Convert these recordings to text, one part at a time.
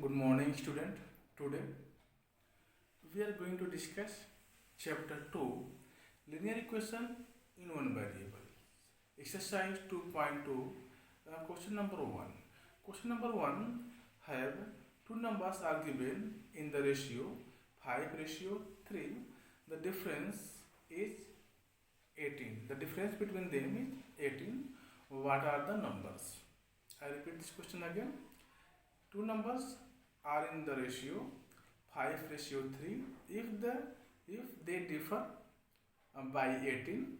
Good morning, student. Today we are going to discuss chapter 2 linear equation in one variable. Exercise 2.2, question number 1. Question number 1 have two numbers are given in the ratio 5:3. The difference is 18. The difference between them is 18. What are the numbers? I repeat this question again. Two numbers are in the ratio 5:3. If they differ by 18,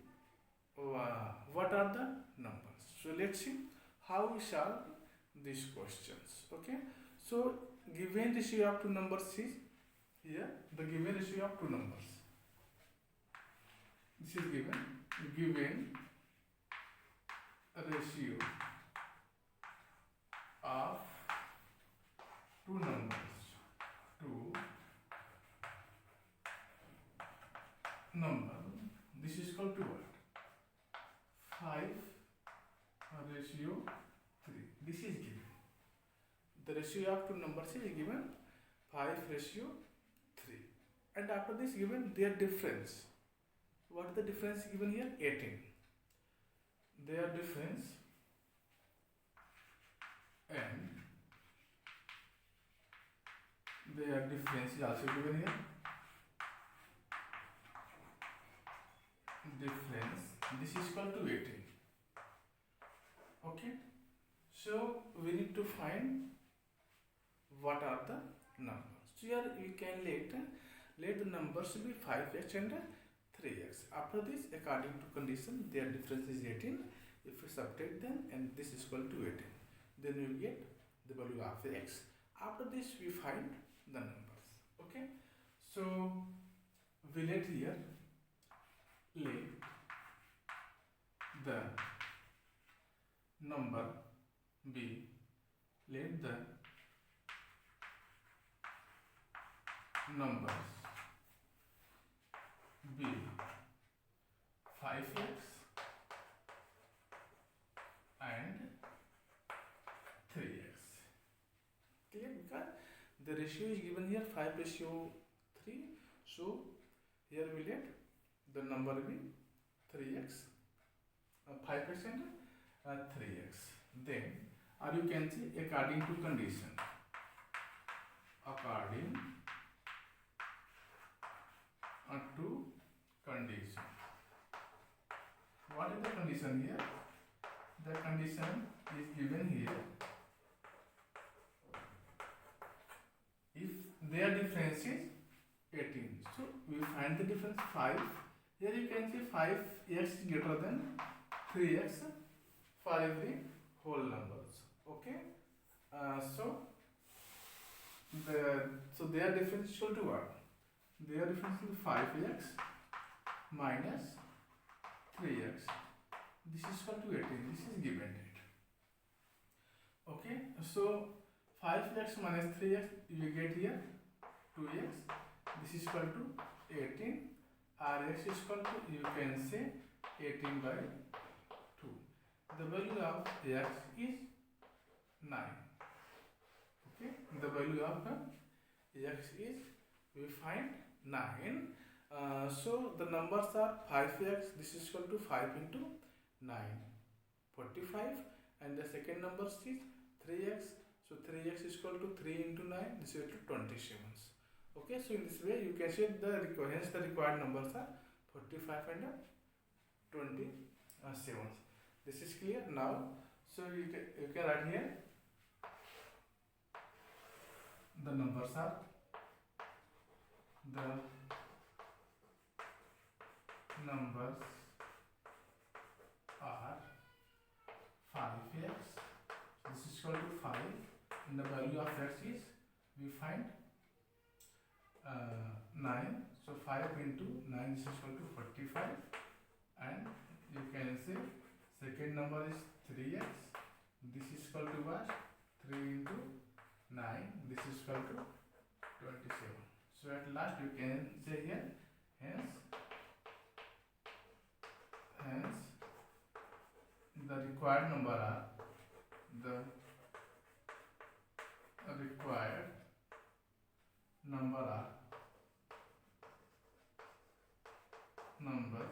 what are the numbers? So let's see how we solve these questions. Okay, so given ratio of two numbers is here. The given ratio of two numbers, this is given ratio of two numbers this is called to what? 5:3. This is given. The ratio of two numbers is given 5:3, and after this given their difference. What is the difference given here? 18. Their difference and their difference is also given here. Difference, this is equal to 18. Okay, so we need to find what are the numbers. So here we can let the numbers be 5x and 3x. After this, according to condition, their difference is 18. If we subtract them and this is equal to 18, then we will get the value of x. After this, we find the numbers. Okay, so we let the number be, let the numbers be 5x and 3x. Clear? Because the ratio is given here 5:3, so here we let the number be 3x, 5x and 3x. Then, or you can say according to condition. According to condition. What is the condition here? The condition is given here. If their difference is 18, so we find the difference 5. Here you can see 5x greater than 3x for every whole numbers. Okay, so their difference is equal to what? Their difference is 5x minus 3x. This is equal to 18. This is given it. Okay, so 5x minus 3x you get here 2x. This is equal to 18. Rx is equal to, you can say 18 by 2. The value of x is 9. Okay, the value of x is, we find 9. So the numbers are 5x, this is equal to 5 into 9, 45, and the second number is 3x, so 3x is equal to 3 into 9, this is equal to 27. Okay, so in this way you can say hence the required numbers are 45 and 27. This is clear now. So you can write here the numbers are 5x, this is equal to 5, and the value of x is, we find 9, so 5 into 9 is equal to 45, and you can say second number is 3x, this is equal to what? 3 into 9, this is equal to 27. So at last you can say here, hence the required number are the required number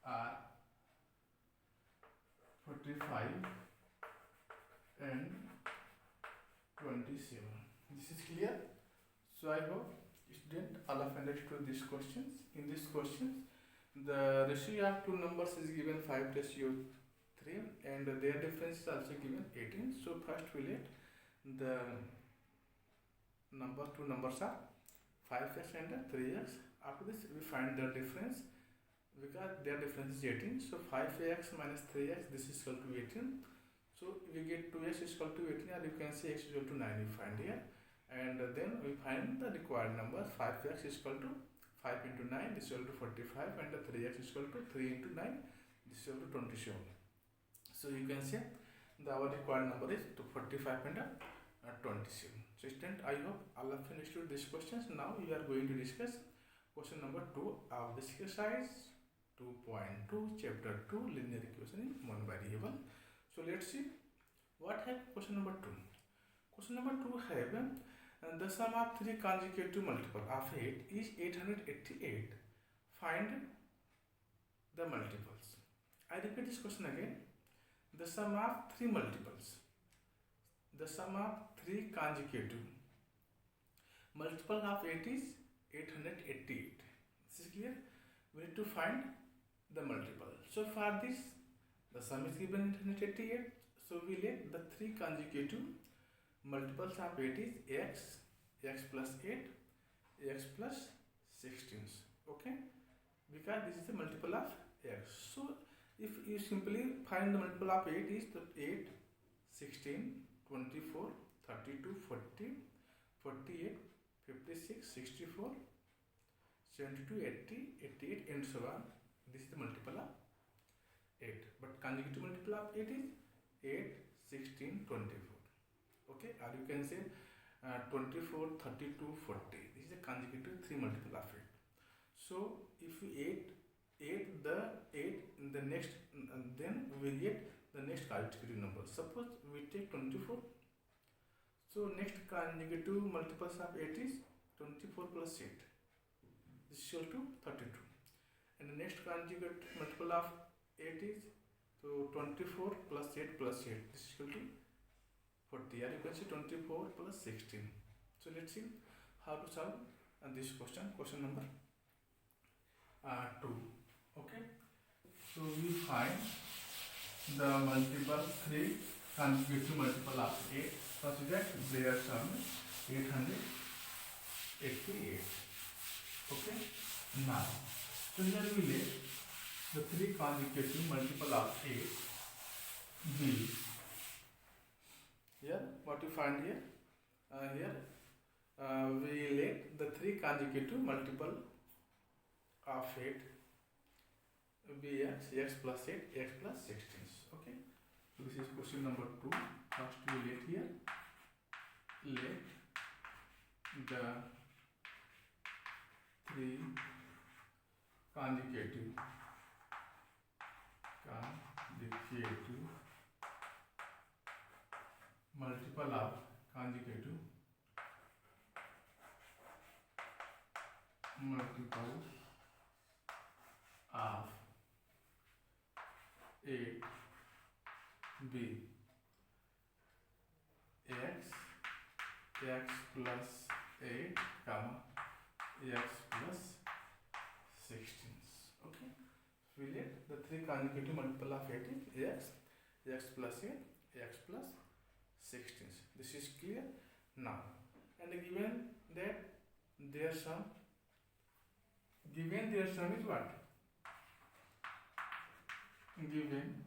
are 45 and 27. This is clear. So I hope student all have understood these questions. In these questions, the ratio of two numbers is given 5 ratio 3 and their difference is also given 18. So first we let the two numbers are 5x and 3x. After this we find the difference because their difference is 18. So 5x minus 3x, this is equal to 18. So we get 2x is equal to 18, or you can say x is equal to 9 we find here. And then we find the required number. 5x is equal to 5 into 9, this is equal to 45, and the 3x is equal to 3 into 9, this is equal to 27. So you can say our required number is 45 and 27. So student, I hope all of you understood these questions. Now we are going to discuss question number 2 of this exercise 2.2 chapter 2 linear equation in one variable. So let's see what have question number 2. Question number 2 have the sum of three consecutive multiple of 8 is 888. Find the multiples. I repeat this question again. The sum of three multiples. The sum of three consecutive multiple of 8 is 888. This is clear. We need to find the multiple. So for this, the sum is given 888. So we let the three consecutive multiples of 8 is x plus 8, x plus 16. Okay, because this is the multiple of x. So if you simply find the multiple of 8 is the 8, 16, 24, 32, 40, 48, 56, 64, 72, 80, 88 and so on. This is the multiple of 8. But consecutive multiple of 8 is 8, 16, 24. Okay, or you can say 24, 32, 40. This is a consecutive three multiple of 8. So if we add the 8 in the next, then we will get the next consecutive number. Suppose we take 24. So next consecutive multiples of 8 is 24 plus 8. This is equal to 32. And the next consecutive multiple of 8 is so 24 plus 8 plus 8. This is equal to 40. Or you can say 24 plus 16. So let's see how to solve this question. Question number 2. Okay. So we find the multiple three consecutive multiple of 8 such that their sum is 888. Okay. Now, so here we let the three consecutive multiple of 8 be. Here, what you find here? We let the three consecutive multiple of 8 be x plus 8, x plus 16. Okay. So this is question number 2. First we let here. Let the three consecutive multiple of consecutive multiple of 8 be x plus 8 comma x plus 16. Okay, we let the three consecutive multiple of 8 is x plus 8, x plus 16. This is clear now. And given that their sum is what? Given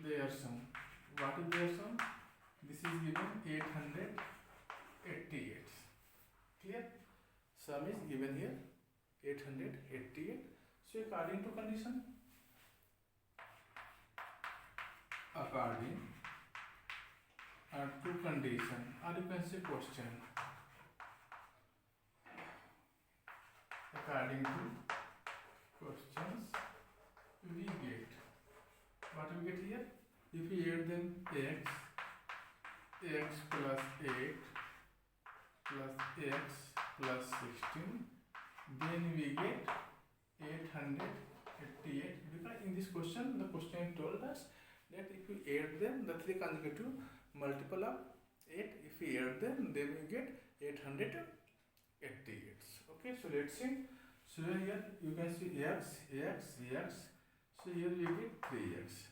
their sum. What is their sum? This is given 888. Clear? Sum is given here 888. So according to condition, according to condition, or you can say question, according to questions, we get what we get here. If we add them x plus 8, plus x plus 16, then we get 888, because in this question the question told us that if we add them, the three consecutive multiple of 8, if we add them, then we get 888. Okay, so let's see. So here you can see x, so here we get 3x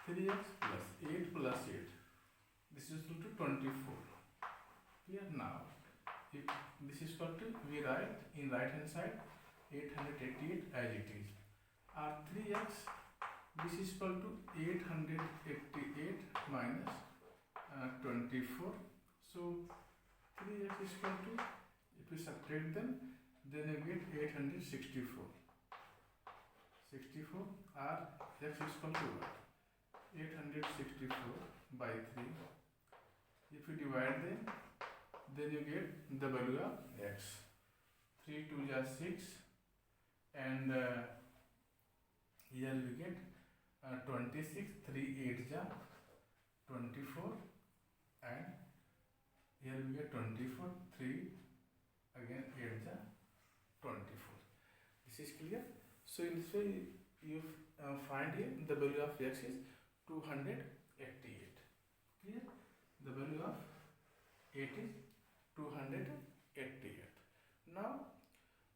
plus 8 plus 8, this is equal to 24. Here now, if this is equal to, we write in right hand side 888 as it is, or 3x, this is equal to 888 minus 24. So 3x is equal to, if we subtract them, then you get 864. 64, or x is equal to what? 864 by 3. If you divide them, then you get the value of x. 3 2 is 6, and here we get 26, 3 8 is 24, and here we get 24, 3 again 8 is 24. This is clear. So in this way you find here the value of x is 288. Clear? The value of 8 is 288. Now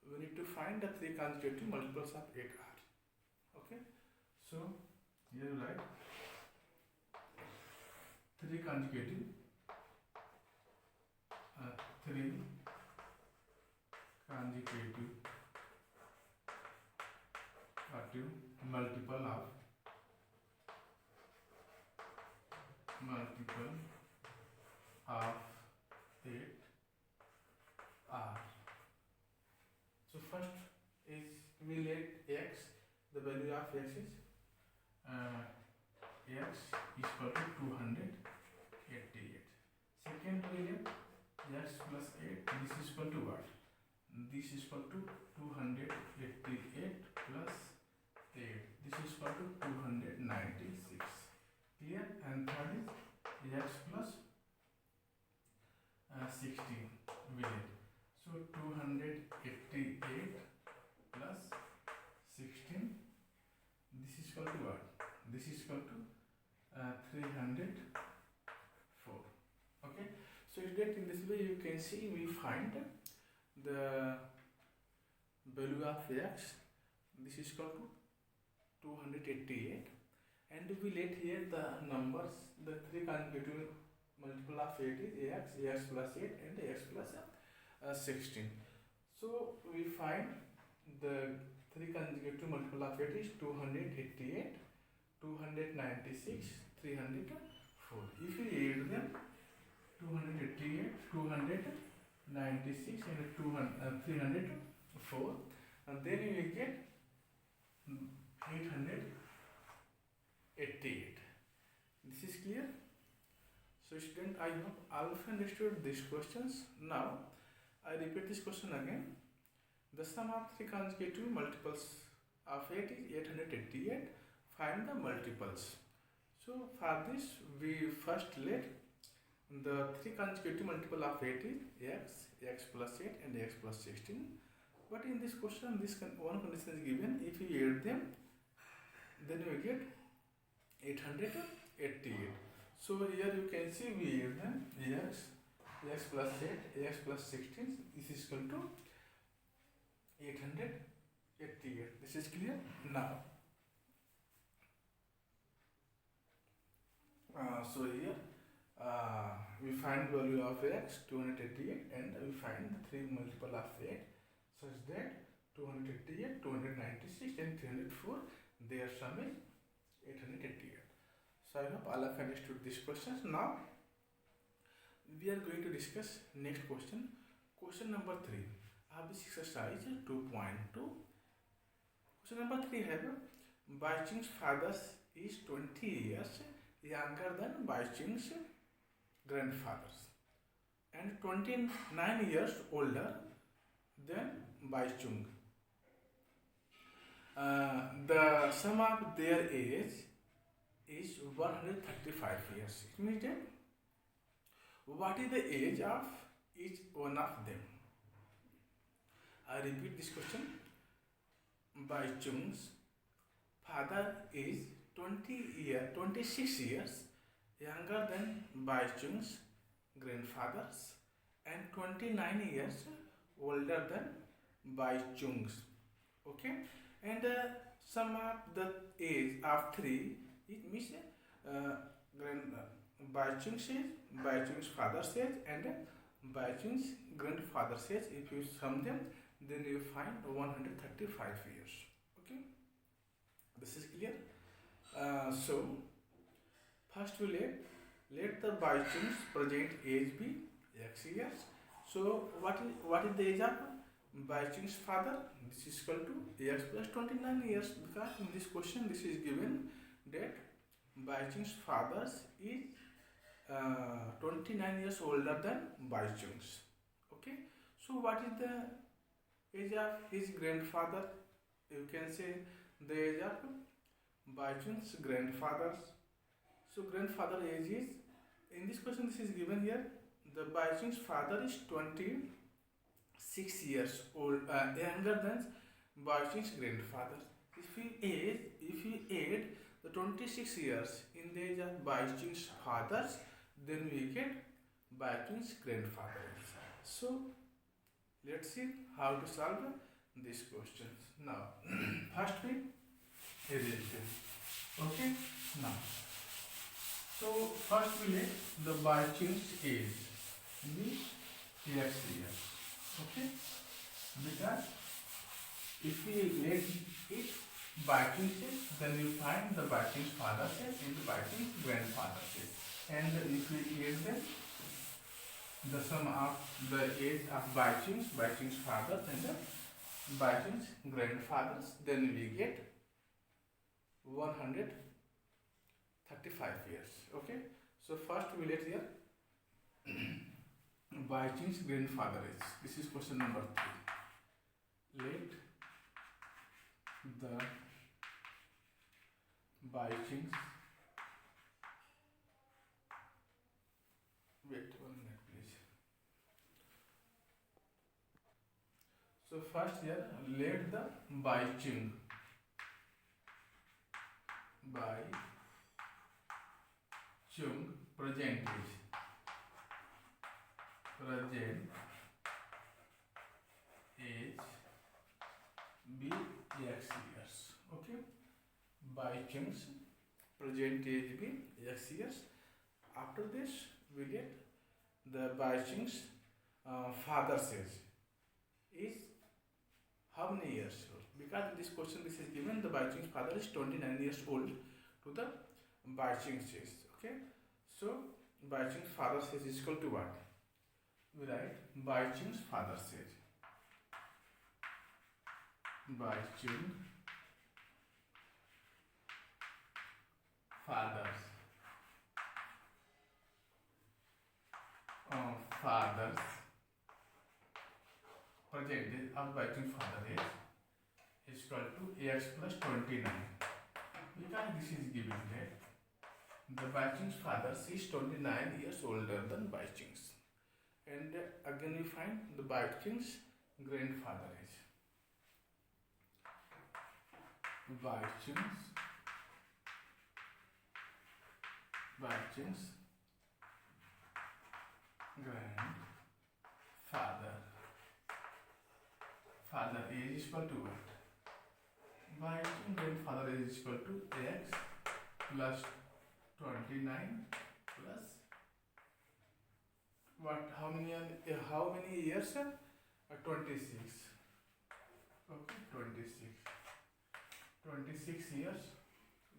we need to find the three consecutive multiples of 8r. Okay, so here you write three consecutive multiple of 8r. So first is, we let x, the value of x is x is equal to 288. Second we let x plus 8, this is equal to what? This is equal to 288 plus 8, this is equal to 296. Clear? And third is x plus 16 we let. So 288 plus 16, this is equal to what? This is equal to 304. Okay, so that in this way you can see we find the value of x, this is equal to 288, and we let here the numbers, the three consecutive multiple of 8 is x plus 8 and x plus 16. So we find the three consecutive multiple of 8 is 288, 296, 304. If we add them, 288, 296 and 304, and then we get 888. This is clear? So student, I hope all of you understood these questions. Now I repeat this question again. The sum of three consecutive multiples of 8 is 888. Find the multiples. So for this we first let the three consecutive multiple of 8 is x plus 8 and x plus 16. But in this question, this one condition is given. If you add them, then you get 888. So here you can see we add them, x plus 8, x plus 16, this is equal to 888. This is clear? Now, so here we find value of x 288, and we find the three multiple of 8 such that 288, 296 and 304, their sum is 888. So I hope all of you understood these questions. Now we are going to discuss next question. Question number 3 of this exercise 2.2. Question number 3 have Bai Ching's father is 20 years younger than Bai Ching's grandfathers and 29 years older than Bai Chung. The sum of their age is 135 years. It means that what is the age of each one of them. I repeat this question. Bai Chung's father is 26 years younger than Bai Chung's grandfathers and 29 years older than Bai Chung's. Okay, and sum of the age of three, it means grand Bai Chung's age, Bai Chung's father's age, and Bai Chung's grandfather's age. If you sum them, then you find 135 years. Okay, this is clear. So first we let the Bai Chung's present age be x years. So what is the age of Bai Chung's father? This is equal to x plus 29 years, because in this question this is given that Bai Chung's father is 29 years older than Bai Chung's. Okay, so what is the age of his grandfather? You can say the age of Bai Chung's grandfather. So grandfather age is, in this question this is given here, the Bai Chung's father is 26 years old, younger than Bai Chung's grandfather. If you add the 26 years in the age of Bai Chung's fathers, then we get Bai Chung's grandfather age. So let's see how to solve these questions. Now first we erase them. Okay, now so first we let the Bai Chung's age be x years. Okay, because if we let it Bai Chung's age, then we find the Bai Chung's father's age and the Bai Chung's grandfather's age. And if we add them, the sum of the age of Bai Chung's fathers and the Bai Chung's grandfathers, then we get 135 years. Okay, so first we let here Bai Chung's grandfather age. This is question number 3. Let the Bai Chung's, wait 1 minute please. So first here let the Bai Chung present age be x years. Okay, Bai Chung's present age be x years. After this we get the Bai Chung's father's age is how many years old? Because in this question this is given the Bai Chung's father is 29 years old to the Bai Chung's age. Okay, so Bai Chung's father's age is equal to what? We write Bai Chung's father's age. Bai Chung father's present age of Bai Chung's father age is equal to x plus 29. Because this is given that the Bai Chung's father is 29 years older than Bai Chung's. And again we find the Bai Chung's grandfather age. Bai Chung's father age is equal to what? Bai Chung's grandfather age is equal to x plus 29 plus what? How many years? 26. Okay, 26 years.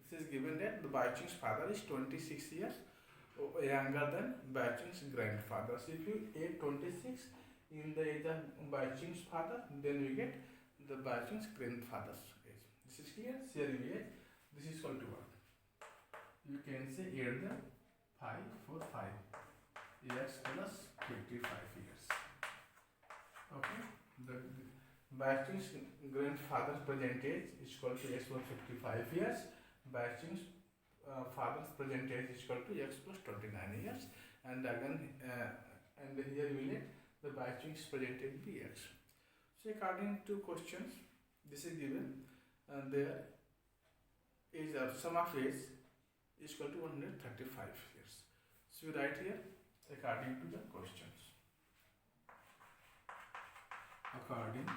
This is given that the Bai Chung's father is 26 years younger than Bai Chung's grandfather. So if you add 26 in the age of Bai Chung's father, then we get the Bai Chung's grandfather's age. This is clear? Here we add. This is equal to what? You can say add the 5 for 5. X plus 55 years. Okay, the Bai Chung's grandfather's present age is equal to x plus 55 years. Bai Chung's father's present age is equal to x plus 29 years. And again, and here we let the bichings presented Bx. So according to questions, this is given, and there is a sum of age is equal to 135 years. So we write here according to the questions. According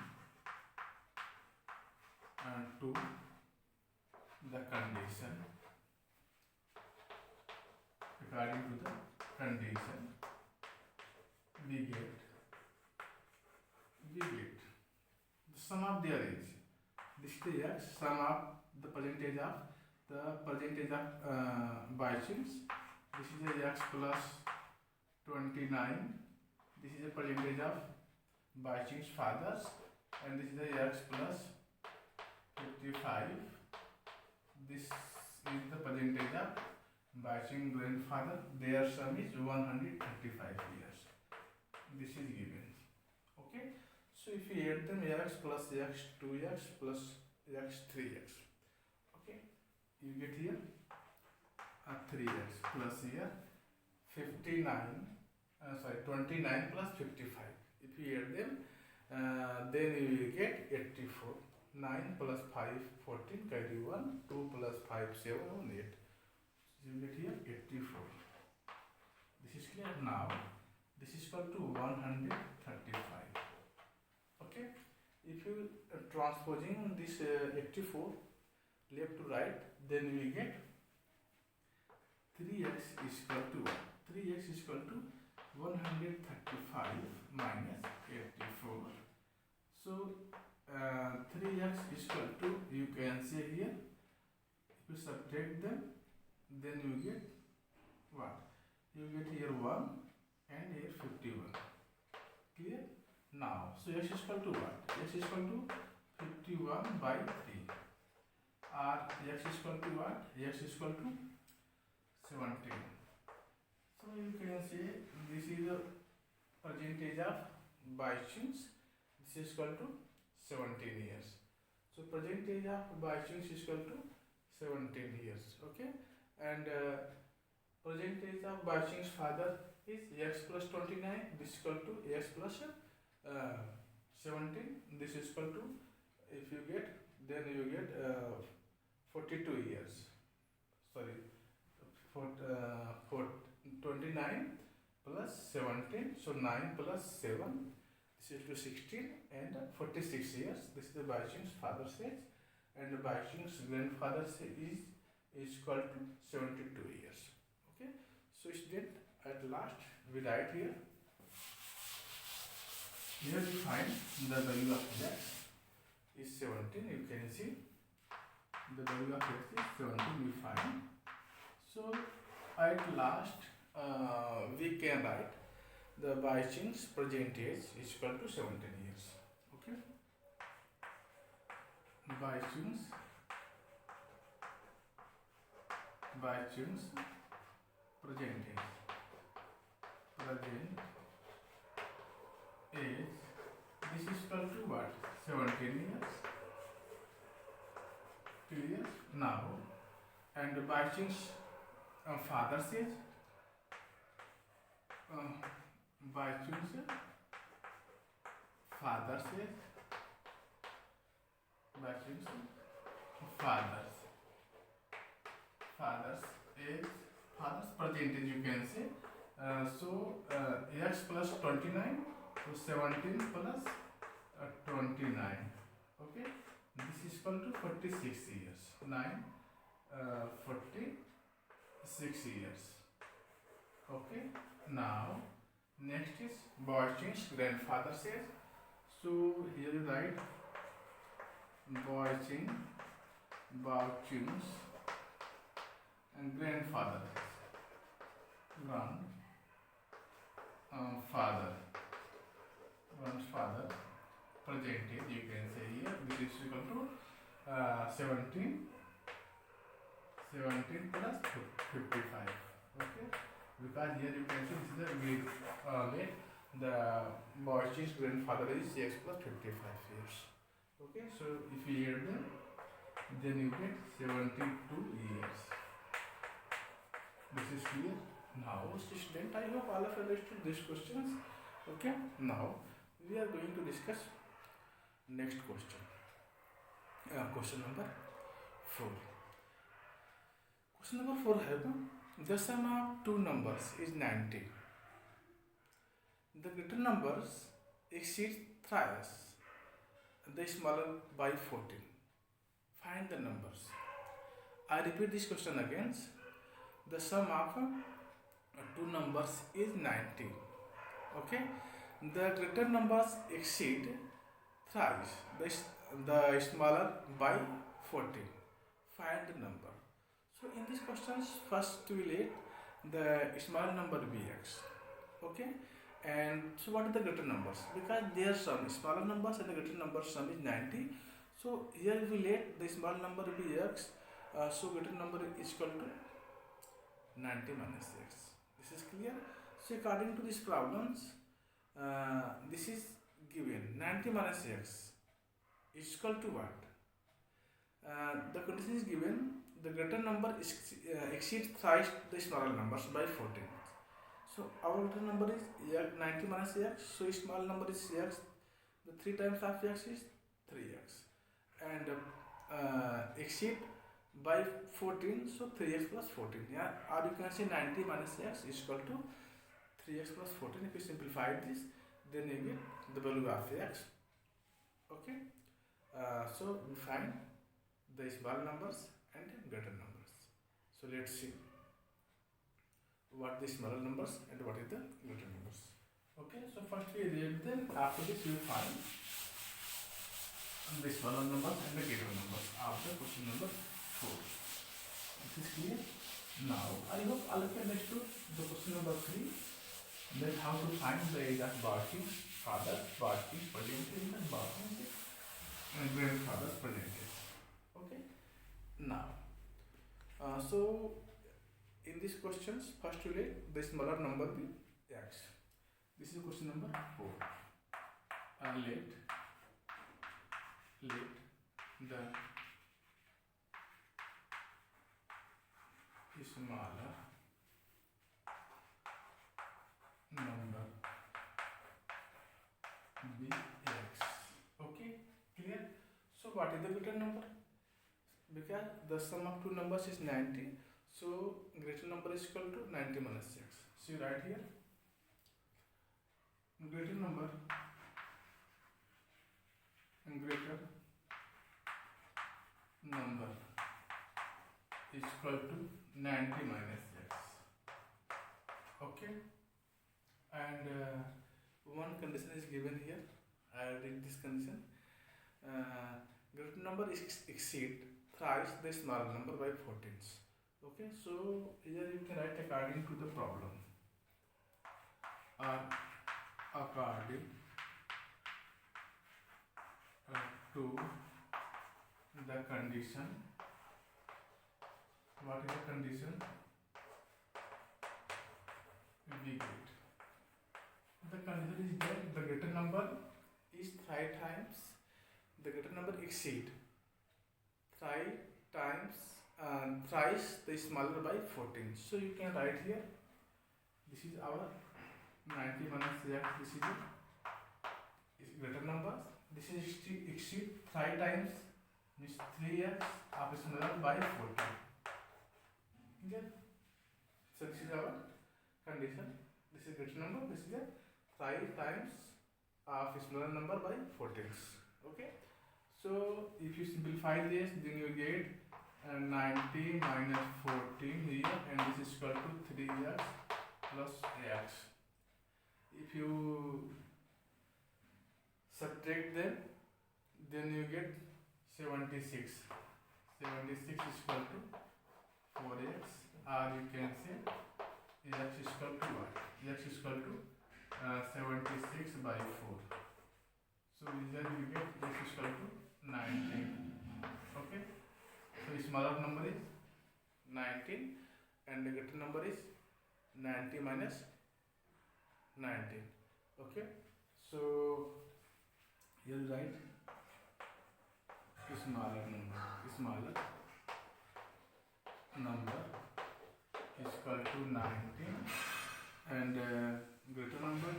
to the condition. According to the condition, we get the sum of their age. This is the sum of the percentage of bichings. This is a x plus 29. This is a percentage of bichings fathers, and this is a x plus 55. This is the percentage of biching grandfather. Their sum is 135 years. This is given. Okay. So if you add them, x plus x 2x plus x 3x. Okay. You get here 3x plus here 29 plus 55. If you add them, then you will get 84. 9 plus 5, 14, carry 1, 2 plus 5, 7, 8. So you get here 84. This is clear now. This is equal to 135. Okay. If you transposing this 84 left to right, then we get 3x is equal to 3x is equal to 135 minus 84. So 3x is equal to, you can say here, if you subtract them, then you get what? You get here 1 and here 51. Clear? Now, so x is equal to what? X is equal to 51 by 3. Or x is equal to what? X is equal to 17. So you can say this is the percentage of bichings. This is equal to 17 years. So percentage of bichings is equal to 17 years. Okay. And percentage of bichings father is x plus 29. This is equal to x plus 17. This is equal to, if you get, then you get 42 years. Sorry, for 29 plus 17. So 9 plus 7. This is to 16 and 46 years. This is the bichings father's age, and the bichings grandfather's age is equal to 72 years. Okay. So student, at last we write here. Here we find the value of x is 17. You can see the value of x is 17. We find. So at last we can write the bichings percentage is equal to 17 years. Okay. Bichings percentage age, this is equal to what? 17 years. Clear? Now, and the bichings father's age, bichings father's age, bichings father's age, father's percentage, you can say. So x plus 29, so 17 plus 29. Okay. This is equal to 46 years. 46 years. Okay. Now, next is bichings grandfather's age. So here you write bichings and grandfather percentage, you can say here. This is equal to 17 plus 55. Okay. Because here you can see this is the the bichings grandfather is x plus 55 years. Okay. So if you add them, then you get 72 years. This is clear. Now, student, I hope all of you understood these questions. Okay, now we are going to discuss next question. Question number 4. Question number 4 है the sum of two numbers is 90. The greater numbers exceed thrice the smaller by 14. Find the numbers. I repeat this question again. The sum of two numbers is 90. Okay, the greater numbers exceed thrice the smaller by 14. Find the number. So in these questions, first we let the small number be x. Okay, and so what are the greater numbers? Because their sum, smaller numbers and the greater number sum is 90. So here we let the small number be x. So greater number is equal to 90 minus x. This is clear. So according to these problems, this is given 90 minus x is equal to what? The condition is given the greater number exceeds thrice the smaller numbers by 14. So our greater number is 90 minus x, so small number is x, the 3 times of x is 3x, and exceed by 14, so 3x plus 14. Yeah, or you can say 90 minus x is equal to 3x plus 14. If you simplify this, then you get the value of x. Okay, so we find the small numbers and greater numbers. So let's see what the smaller numbers and what is the greater numbers. Okay, so first we read them. After this we will find the smaller numbers and the greater numbers after question number 4. This is clear. Now I hope all of you understood the question number 3. Then how to find the age of Barking's father, Barking's percentage, and Barking's grandfather's percentage. Okay. Now, so in these questions, first we let the smaller number be x. This is question number 4. Let the smaller number be x. Okay, clear? So what is the greater number? Because the sum of two numbers is 90, so greater number is equal to 90 minus x. So you write here greater number is equal to 90 minus x. Okay, and one condition is given here. I read this condition. Greater number is exceed thrice the small number by 14s. Okay, so here you can write according to the problem. According to the condition. What is the condition? We get. The condition is that the greater number is 3 times. The greater number exceed 3 times thrice the smaller by 14. So you can write here. This is our 90 minus x. This is greater numbers. This is exceed 3 times means 3x of smaller by 14. Okay. So this is our condition. This is greater number. This is a 3 times of smaller number by 14. Okay. So if you simplify this, then you get 90 minus 14 here, and this is equal to 3x plus x. If you subtract them, then you get 76. 76 is equal to 4x, or you can say x is equal to what? X is equal to 76 by 4. So here you get x is equal to 19. Okay. So the smaller number is 19 and the greater number is 90 minus 19. Okay. So here you write smaller number is equal to 19 and greater number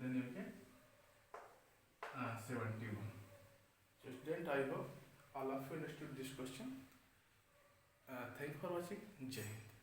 then you get 71. So student, I hope all of you understood this question. Thank you for watching. Jai Hind.